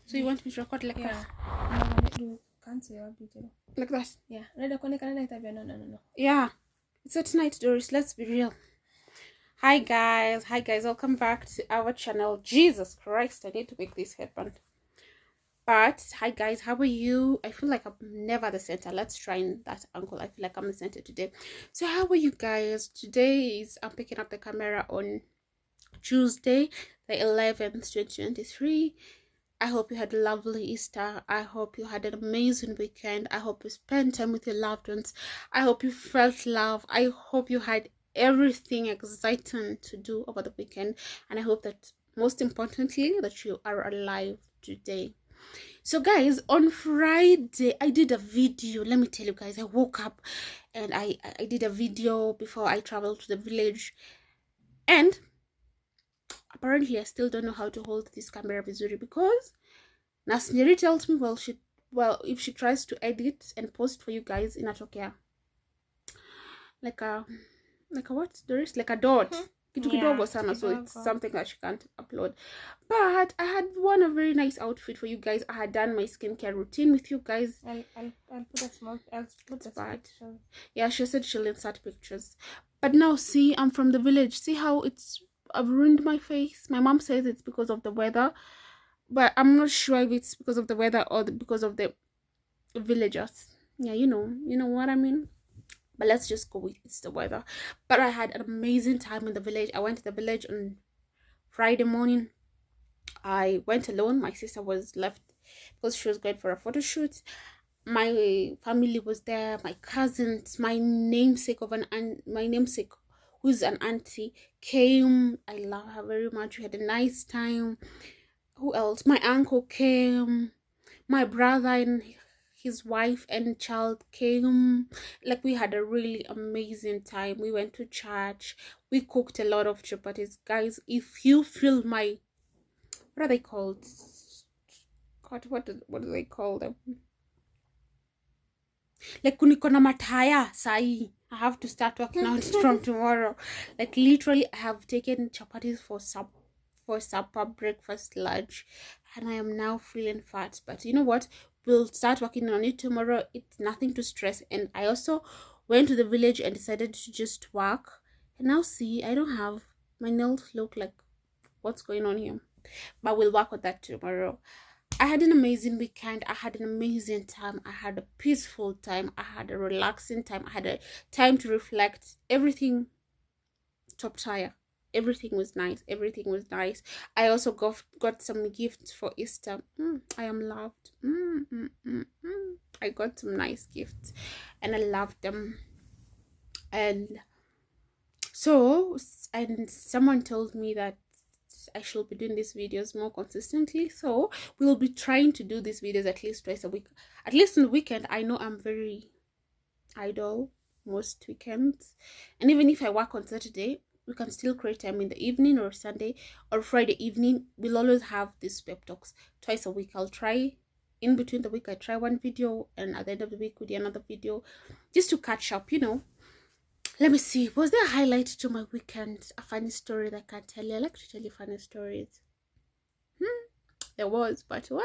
So you want me to record like that? Like that? Yeah. No. Yeah. It's at night, Doris. Let's be real. Hi guys. Welcome back to our channel. Jesus Christ, I need to make this headband. But hi guys, how are you? I feel like I'm never the center. Let's try in that angle. I feel like I'm the center today. So how are you guys? Today is I'm picking up the camera on Tuesday, the 11th, 2023. I hope you had a lovely Easter. I hope you had an amazing weekend. I hope you spent time with your loved ones. I hope you felt love. I hope you had everything exciting to do over the weekend. And I hope that most importantly that you are alive today. So guys, on Friday I did a video. Let me tell you guys, I woke up and I did a video before I traveled to the village, and apparently I still don't know how to hold this camera vizuri, because Nasneri tells me, if she tries to edit and post for you guys in Atokea, like a what, there is like a dot. So it's something that she can't upload. But I had won a very nice outfit for you guys. I had done my skincare routine with you guys. I'll put the pictures. Yeah, she said she'll insert pictures. But now see, I'm from the village. See how I've ruined my face. My mom says it's because of the weather, but I'm not sure if it's because of the weather or because of the villagers. Yeah, you know what I mean. But let's just go with it's the weather. But I had an amazing time in the village. I went to the village on Friday morning. I went alone. My sister was left because she was going for a photo shoot. My family was there. My cousins, my namesake, who's an auntie, came. I love her very much. We had a nice time. Who else? My uncle came. My brother and his wife and child came. Like, we had a really amazing time. We went to church. We cooked a lot of chapatis. Guys, if you feel my, what are they called? God, what do they call them? Like, kunikona mataya sai. I have to start working out from tomorrow. Like, literally, I have taken chapatis for supper, breakfast, lunch, and I am now feeling fat. But you know what? We'll start working on it tomorrow. It's nothing to stress. And I also went to the village and decided to just work. And now see, I don't have, my nails look like what's going on here. But we'll work on that tomorrow. I had an amazing weekend. I had an amazing time. I had a peaceful time. I had a relaxing time. I had a time to reflect. Everything top tier. Everything was nice. I also got some gifts for Easter. I am loved. I got some nice gifts and I loved them. And so, and someone told me that I should be doing these videos more consistently. So we'll be trying to do these videos at least twice a week. At least on the weekend. I know I'm very idle most weekends. And even if I work on Saturday, we can still create time in the evening, or Sunday or Friday evening. We'll always have these pep talks twice a week. I'll try in between the week. I try one video, and at the end of the week we do another video, just to catch up, you know. Let me see. Was there a highlight to my weekend? A funny story that I can tell you. I like to tell you funny stories. There was, but well,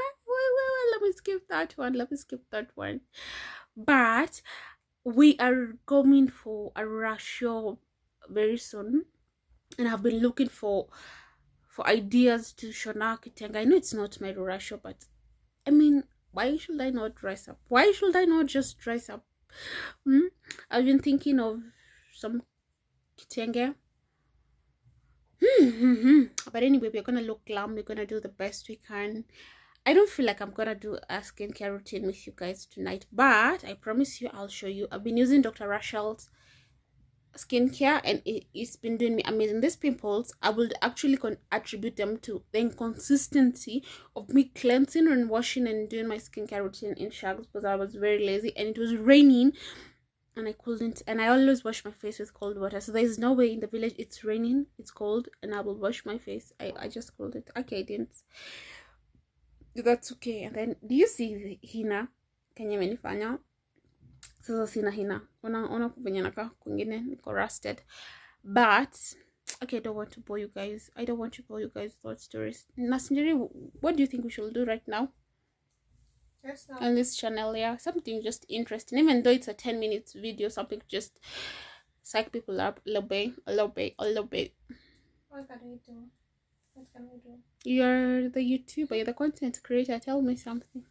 let me skip that one. But we are going for a rush show very soon, and I've been looking for ideas to shona kitenge. I know it's not my rush show, but I mean, why should I not dress up? Why should I not just dress up? I've been thinking of some kitenge. But anyway, we're gonna look glam. We're gonna do the best we can. I don't feel like I'm gonna do a skincare routine with you guys tonight, but I promise you I'll show you. I've been using Dr. Rachel's skincare, and it's been doing me amazing. These pimples, I will actually attribute them to the inconsistency of me cleansing and washing and doing my skincare routine in showers, because I was very lazy and it was raining and I couldn't. And I always wash my face with cold water, so there's no way in the village it's raining, it's cold, and I will wash my face. I just called it. Okay, I didn't. That's okay. And then, do you see hina Kenya menifanya? Sasa sina hina. Ona venye nakaa kwingine niko rusted. But Okay, I don't want to bore you guys. I don't want to bore you guys with thought stories. Nasinjeri, what do you think we should do right now? Yes, no. On this channel? Yeah, something just interesting. Even though it's a 10 minutes video, something just psych people up a little bit, a little bit, a little bit. What can we do? What can we do? You're the YouTuber, you're the content creator. Tell me something.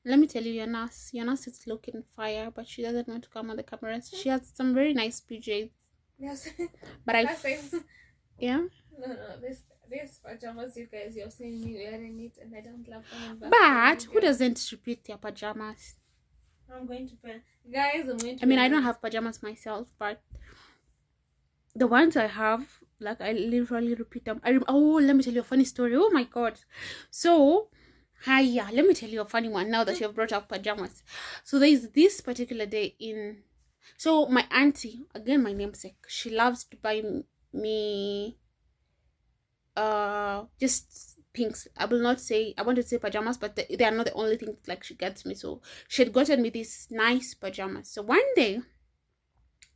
Let me tell you, Yanas is looking fire, but she doesn't want to come on the cameras. She has some very nice PJs. Yes. But yeah. No, this pajamas you guys, you're saying me wearing it, and I don't love coming back. But who doesn't repeat their pajamas? I'm going to pay. Guys, I'm going to. I mean, I don't have pajamas myself, but the ones I have, like, I literally repeat them. Oh, let me tell you a funny story. Oh my god. So, hiya, let me tell you a funny one now that you've brought up pajamas. So there's this particular day in. So my auntie, again my namesake, she loves to buy me just things. I want to say pajamas, but they are not the only things like she gets me. So she had gotten me these nice pajamas. So one day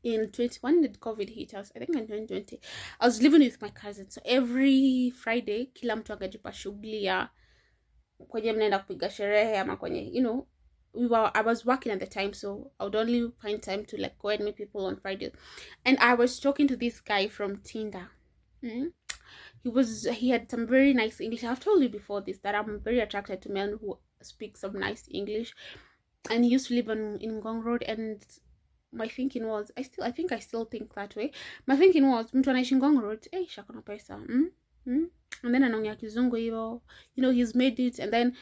in 20, when did COVID hit us? I think in 2020. I was living with my cousin. So every Friday kila mtu angejipa shughuli ya kwenye mnaenda kupiga sherehe ama kwenye, you know, I was working at the time, so I would only find time to like go and meet people on Fridays. And I was talking to this guy from Tinder. He had some very nice English. I've told you before this that I'm very attracted to men who speak some nice English. And he used to live in Ngong Road, and my thinking was, I think I still think that way. My thinking was, mtu anaishi Ngong Road, shakona pesa. And then anaongea kizungu hivyo, you know, he's made it. And then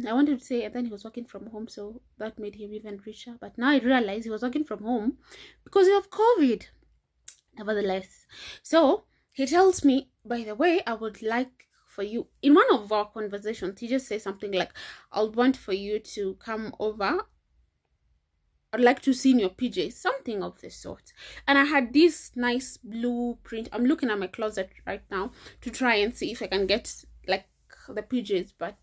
I wanted to say, and then he was working from home, so that made him even richer. But now I realize he was working from home because of COVID. Nevertheless, so he tells me, by the way, I would like for you, in one of our conversations, he just says something like, I would want for you to come over. I'd like to see in your PJs, something of the sort. And I had this nice blue print. I'm looking at my closet right now to try and see if I can get like the PJs, but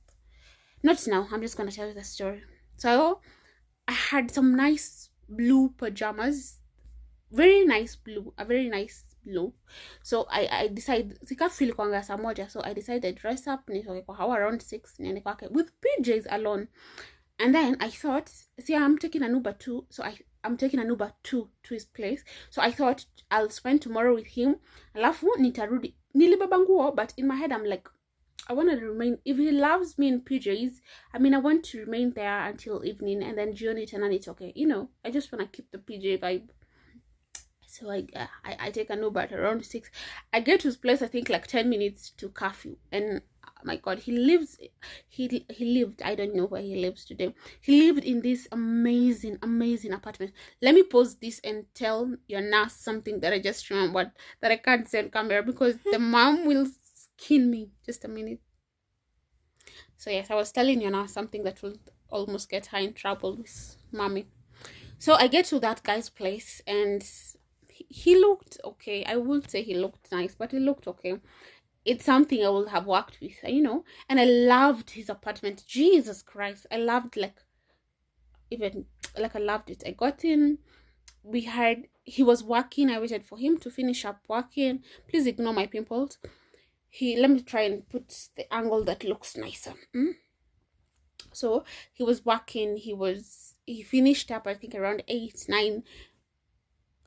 not now. I'm just gonna tell you the story. So I had some nice blue pajamas, very nice blue, a very nice blue. So I decided sikafeel kwanga saa moja, so I decided dress up nitoke kwa hawa around 6 niende kwake with PJs alone. And then I thought, see, I'm taking an Uber too, so I'm taking an Uber to his place. So I thought I'll spend tomorrow with him. Alafu nitarudi nilibeba nguo, but in my head I'm like, I want to remain. If he loves me in PJs, I mean, I want to remain there until evening, and then jioni tena it's okay. You know, I just want to keep the PJ vibe. So I take an Uber at around 6. I get to his place, I think like 10 minutes to curfew. And oh my god, he lived, I don't know where he lives today. He lived in this amazing apartment. Let me pause this and tell your nurse something that I just remembered that I can't say on camera because the mom will skin me. Just a minute. So yes, I was telling you now something that will almost get her in trouble with mommy. So I get to that guy's place, and he looked okay. I would say he looked nice, but he looked okay. It's something I would have worked with, you know. And I loved his apartment. Jesus Christ, I loved I loved it. I got in. He was working. I waited for him to finish up working. Please ignore my pimples. Let me try and put the angle that looks nicer. So he was working. He finished up, I think, around 8, 9.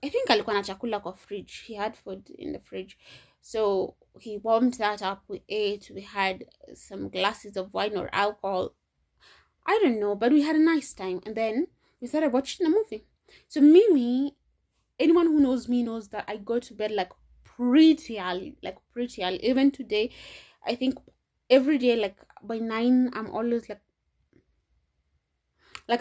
I think alikuwa na chakula kwa fridge. He had food in the fridge. So he warmed that up. We ate. We had some glasses of wine or alcohol. I don't know, but we had a nice time. And then we started watching a movie. So Mimi, anyone who knows me knows that I go to bed like pretty early. Even today, I think every day, like by 9, I'm always like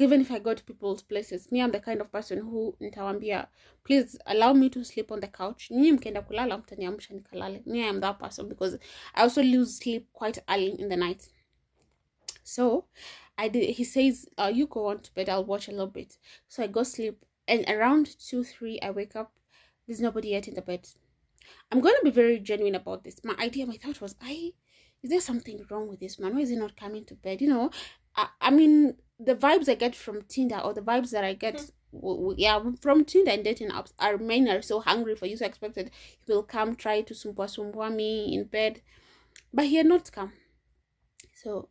even if I go to people's places, me, I'm the kind of person who nitawambia, please allow me to sleep on the couch. Nyinyi mkienda kulala mtaniamsha nikalale. Me, I am that person because I also lose sleep quite early in the night. So he says, you go on to bed, I'll watch a little bit. So I go sleep, and around 2, 3 I wake up. There's nobody yet in the bed. I'm going to be very genuine about this. My thought was, is there something wrong with this man? Why is he not coming to bed? You know, I mean, the vibes I get from Tinder, or the vibes that I get from Tinder and dating apps, our men are so hungry for you, so expected he will come try to sumbua me in bed, but he had not come. So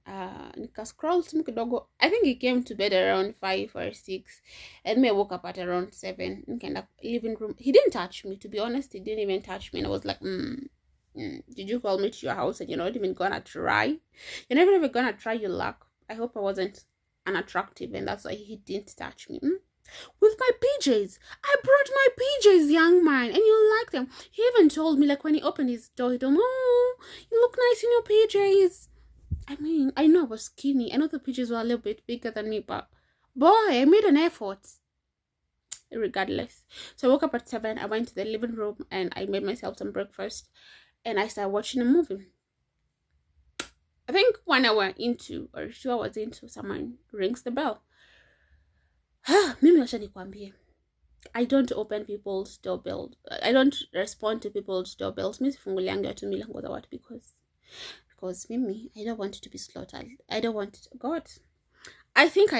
nika scroll simu kidogo. I think he came to bed around 5 or 6, and me I woke up at around 7. Nikaenda living room. He didn't touch me, to be honest. He didn't even touch me, and I was like, did you call me to your house and you're not even gonna try? You're never even gonna try your luck. I hope I wasn't unattractive, and that's why he didn't touch me. With my PJs. I brought my PJs, young man, and you like them. He even told me, like, when he opened his door, he told me, oh, you look nice in your PJs. I mean, I know I was skinny. I know the PJs were a little bit bigger than me, but boy, I made an effort. Regardless. So I woke up at 7. I went to the living room and I made myself some breakfast, and I started watching a movie. I think 1 hour into or 2 hours into, someone rings the bell. Mimi wacha nikwambie, I don't open people's doorbells. I don't respond to people's doorbells. Mimi sifungulianga watu milango za watu because Mimi, I don't want to be slaughtered. I don't want God. I think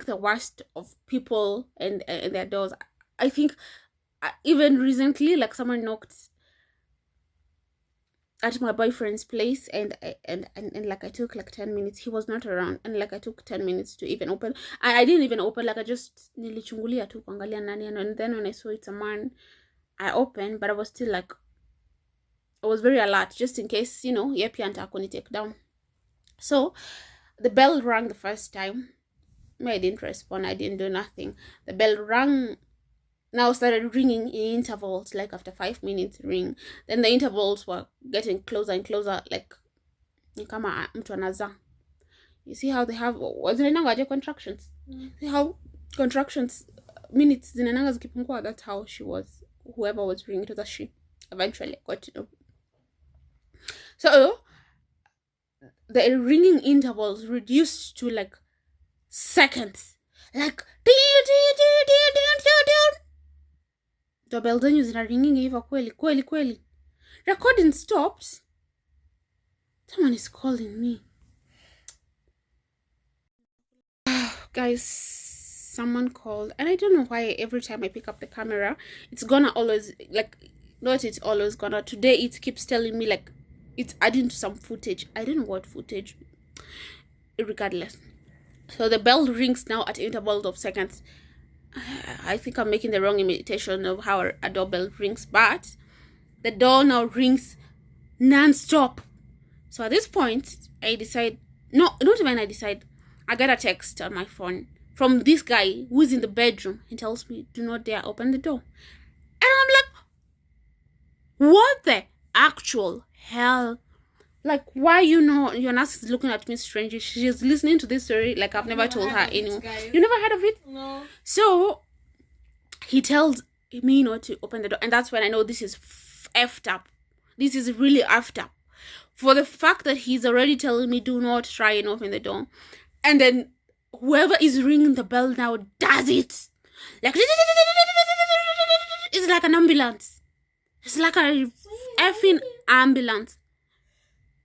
the worst of people and their doors. I think even recently, like, someone knocked at my boyfriend's place, and like I took like 10 minutes. He was not around, and like I took 10 minutes to even open. I didn't even open. Like, I just nilichungulia tu kuangalia nani, and then when I saw it's a man, I opened, but I was still like, I was very alert just in case, ye pia anataka take down. So the bell rang the first time. I didn't respond. I didn't do nothing. The bell rang. Now started ringing in intervals, like after 5 minutes ring. Then the intervals were getting closer and closer, like kama mtu anaza. You see how they have zinaenanga contractions. See how contractions minutes zinaenanga zikipungua. That's how she was. Whoever was ringing, it was a she. Eventually I got to know. So the ringing intervals reduced to like seconds, like doorbell zenyu zina ringing hivyo kweli. Recording stopped. Someone is calling me. Guys, someone called, and I don't know why every time I pick up the camera, it's gonna always, like, not it's always gonna, today it keeps telling me like it's adding to some footage. I don't know what footage. Regardless. So the bell rings now at intervals of seconds. I think I'm making the wrong imitation of how a doorbell rings, but the door now rings non-stop. So at this point, I decide, not even I decide, I get a text on my phone from this guy who's in the bedroom. He tells me, do not dare open the door. And I'm like, what the actual hell? Like, why your nurse is looking at me strangely? She's listening to this story like I've never told her anymore. You never heard of it? No. So he tells me not to open the door, and that's when I know this is effed up. This is really effed up. For the fact that he's already telling me do not try and open the door, and then whoever is ringing the bell now does it. Like, it's like an ambulance. It's like a effing ambulance.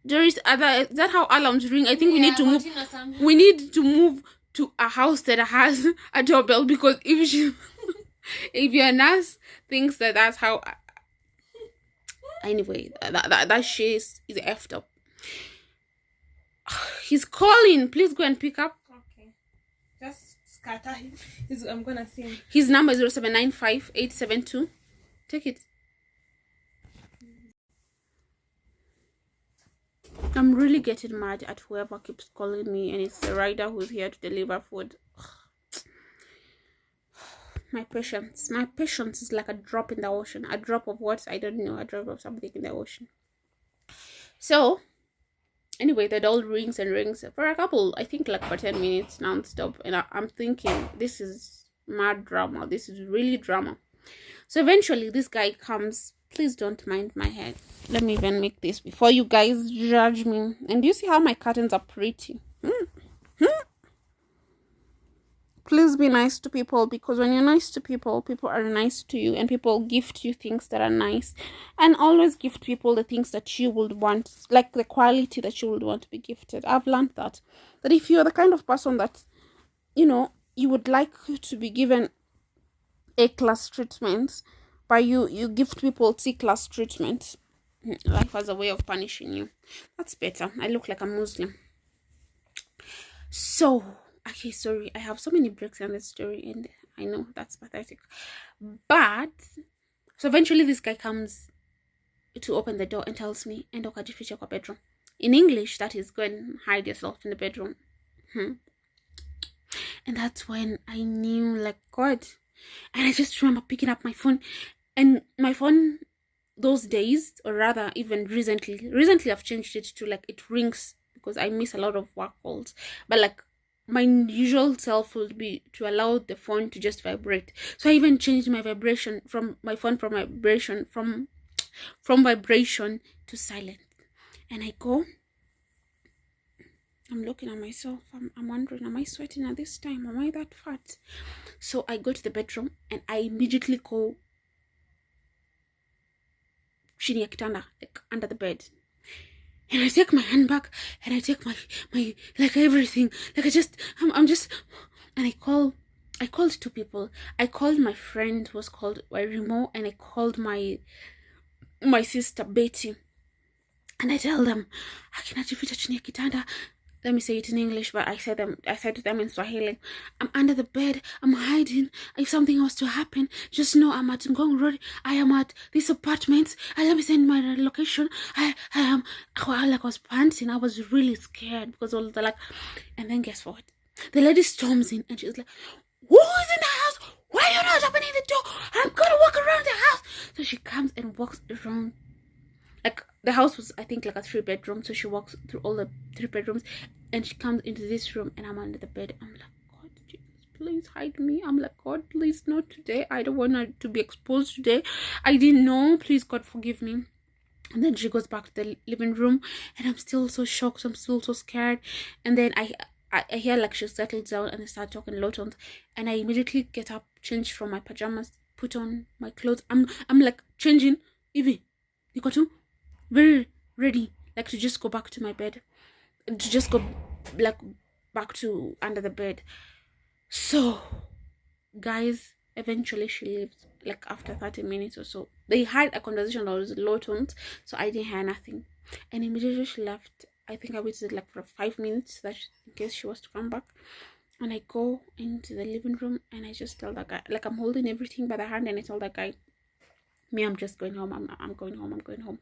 There is that how alarms ring. I think we need to move. We need to move to a house that has a doorbell, because if your nurse thinks that that's how. Anyway, that shit is effed up. He's calling. Please go and pick up. Okay. Just scatter him. I'm gonna see him. His number is 0795-872. Take it. I'm really getting mad at whoever keeps calling me, and it's the rider who's here to deliver food. My patience is like a drop in the ocean. A drop of what? I don't know. A drop of something in the ocean. So anyway, the door rings and rings for a couple, I think like for 10 minutes non-stop, and I'm thinking, this is mad drama. This is really drama. So eventually this guy comes. Please don't mind my head. Let me even make this before you guys judge me. And do you see how my curtains are pretty? Please be nice to people, because when you're nice to people, people are nice to you, and people gift you things that are nice. And always gift people the things that you would want, like the quality that you would want to be gifted. I've learned that if you're the kind of person that, you would like to be given A-class treatments, but you gift people C-class treatment. Life has a way of punishing you. That's better. I look like a Muslim. So, okay, sorry. I have so many breaks in this story, and I know that's pathetic. But so eventually, this guy comes to open the door and tells me, "Enda ukajifiche kwa bedroom." In English, that is, go and hide yourself in the bedroom. And that's when I knew, like, God. And I just remember picking up my phone, and my phone those days, or rather even recently I've changed it to, like, it rings because I miss a lot of work calls, but like my usual self would be to allow the phone to just vibrate. So I even changed my vibration from my phone, from vibration to silent. And I go, I'm looking at myself, I'm wondering, am I sweating at this time? Am I that fat? So I go to the bedroom and I immediately go chini ya kitanda, like under the bed. And I take my handbag and I take my like everything. Like I'm just, and I called 2 people. I called my friend who was called Remo, and I called my sister Betty. And I tell them, akinajificha chini ya kitanda. Let me say it in English, but I said to them in Swahili, I'm under the bed, I'm hiding. If something was to happen, just know I'm at Ngong Road. I am at this apartment. Let me send my location. I am, I was panting. I was really scared because all the and then guess what? The lady storms in and she's like, who is in the house? Why are you not opening the door? I'm gonna walk around the house. So she comes and walks around. Like, the house was, I think, like a 3-bedroom, so she walks through all the 3 bedrooms, and she comes into this room, and I'm under the bed. I'm like, God, Jesus, please hide me. I'm like, God, please, not today. I don't want to be exposed today. I didn't know. Please, God, forgive me. And then she goes back to the living room, and I'm still so shocked. I'm still so scared. And then I hear, like, she settles down, and I start talking low tones, and I immediately get up, change from my pajamas, put on my clothes. I'm like changing, Evie, you got to very ready, like, to just go back to my bed, to just go, like, back to under the bed. So, guys, eventually she leaves, like, after 30 minutes or so. They had a conversation that was low tones, so I didn't hear nothing. And immediately she left. I think I waited, like, for 5 minutes, that in case she was to come back. And I go into the living room, and I just tell that guy, like, I'm holding everything by the hand, and I tell that guy, me, I'm just going home. I'm going home.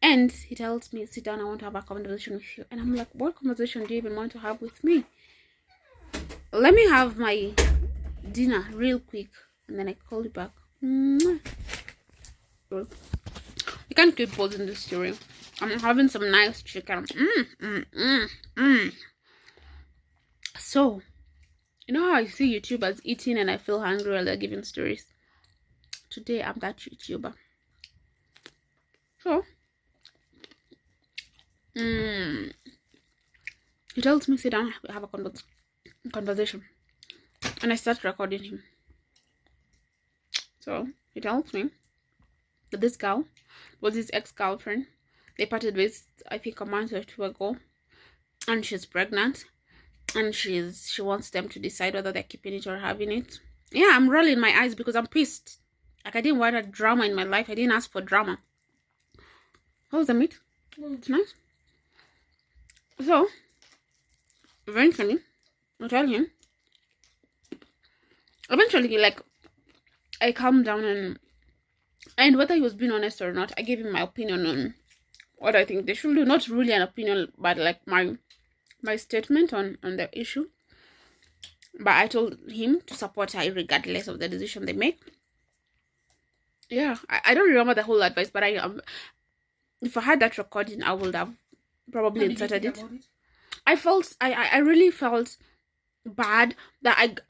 And he tells me, sit down, I want to have a conversation with you. And I'm like, what conversation do you even want to have with me? Let me have my dinner real quick, and then I call you back. We can't keep pausing this story. I'm having some nice chicken. So, you know how I see YouTubers eating and I feel hungry while they're giving stories? Today I'm that YouTuber. So he tells me, sit down, we have a conversation, and I start recording him. So he tells me that this girl was his ex-girlfriend. They parted ways, I think, a month or 2 ago, and she's pregnant, and she wants them to decide whether they're keeping it or having it. Yeah, I'm rolling my eyes because I'm pissed. Like, I didn't want a drama in my life. I didn't ask for drama. How was the meat? It's nice. So, eventually, I tell him. Eventually, like, I calmed down, and whether he was being honest or not, I gave him my opinion on what I think they should do. Not really an opinion, but like my statement on the issue. But I told him to support her regardless of the decision they make. Yeah, I don't remember the whole advice, but if I had that recording, I would have probably inserted it. I really felt bad that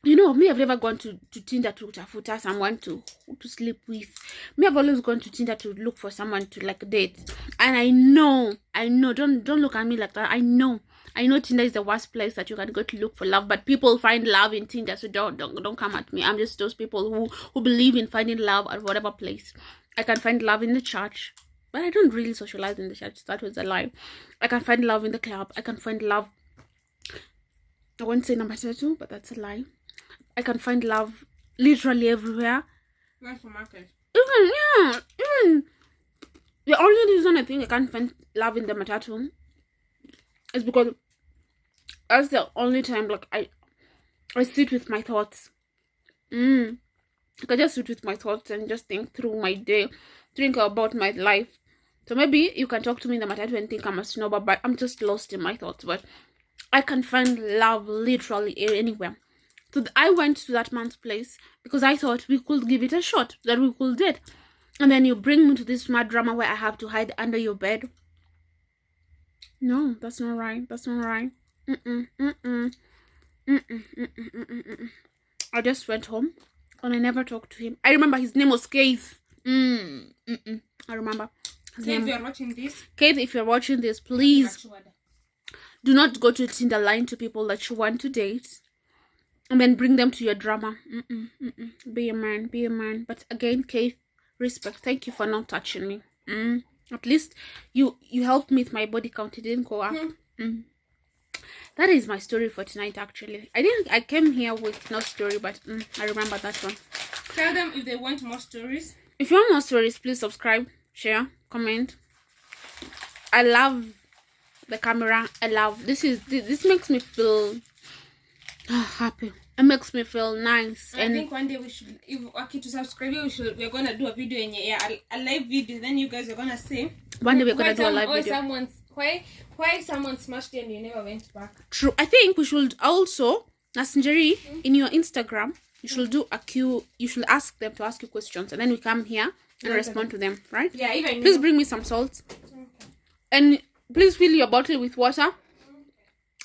me, I've never gone to Tinder to tafuta someone to sleep with. Me, I've always gone to Tinder to look for someone to, like, date. And I know, don't look at me like that. I know Tinder is the worst place that you can go to look for love, but people find love in Tinder, so don't come at me. I'm just those people who believe in finding love at whatever place. I can find love in the church, but I don't really socialize in the church. That was a lie. I can find love in the club. I can find love, I won't say number 2, but that's a lie. I can find love literally everywhere. Not for market. Even the only reason I think I can't find love in the matatu is because that's the only time like I sit with my thoughts. I can just sit with my thoughts and just think through my day, think about my life. So maybe you can talk to me in the matatu and think I'm a snowball, but I'm just lost in my thoughts. But I can find love literally anywhere. So I went to that man's place because I thought we could give it a shot, that we could date. And then you bring me to this mad drama where I have to hide under your bed. No, that's not right. That's not right. I just went home and I never talked to him. I remember his name was Keith. I remember his name. If you're watching this, Keith, if you're watching this, please do not go to Tinder line to people that you want to date and then bring them to your drama. Be a man, be a man. But again, Keith, respect. Thank you for not touching me. At least you helped me with my body count. It didn't go up. That is my story for tonight. Actually, I came here with no story, but I remember that one. Tell them if they want more stories. If you want more stories, please subscribe, share, comment. I love the camera. I love this makes me feel happy. It makes me feel nice. And I think one day we should, if Aki to subscribe, we're gonna do a video in a live video. Then you guys are gonna see. One day we're gonna do a live video. Why someone smashed it and you never went back? True. I think we should also, Nasinjeri, in your Instagram, you should do a Q. You should ask them to ask you questions, and then we come here and respond to them. Right? Yeah. Even please bring me some salt, and please fill your bottle with water.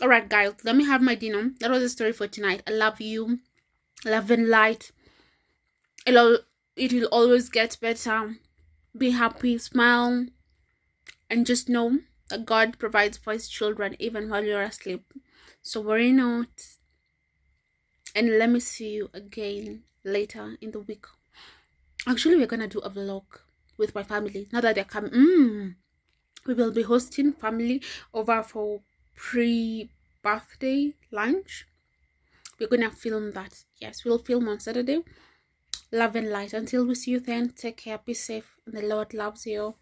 Alright guys, let me have my dinner. That was the story for tonight. I love you. Love and light. It will always get better. Be happy, smile, and just know that God provides for his children even while you're asleep. So worry not. And let me see you again later in the week. Actually, we're gonna do a vlog with my family. Now that they're coming. We will be hosting family over for pre-birthday lunch. We're gonna film that. Yes, we'll film on Saturday. Love and light. Until we see you then, take care, be safe, and the Lord loves you.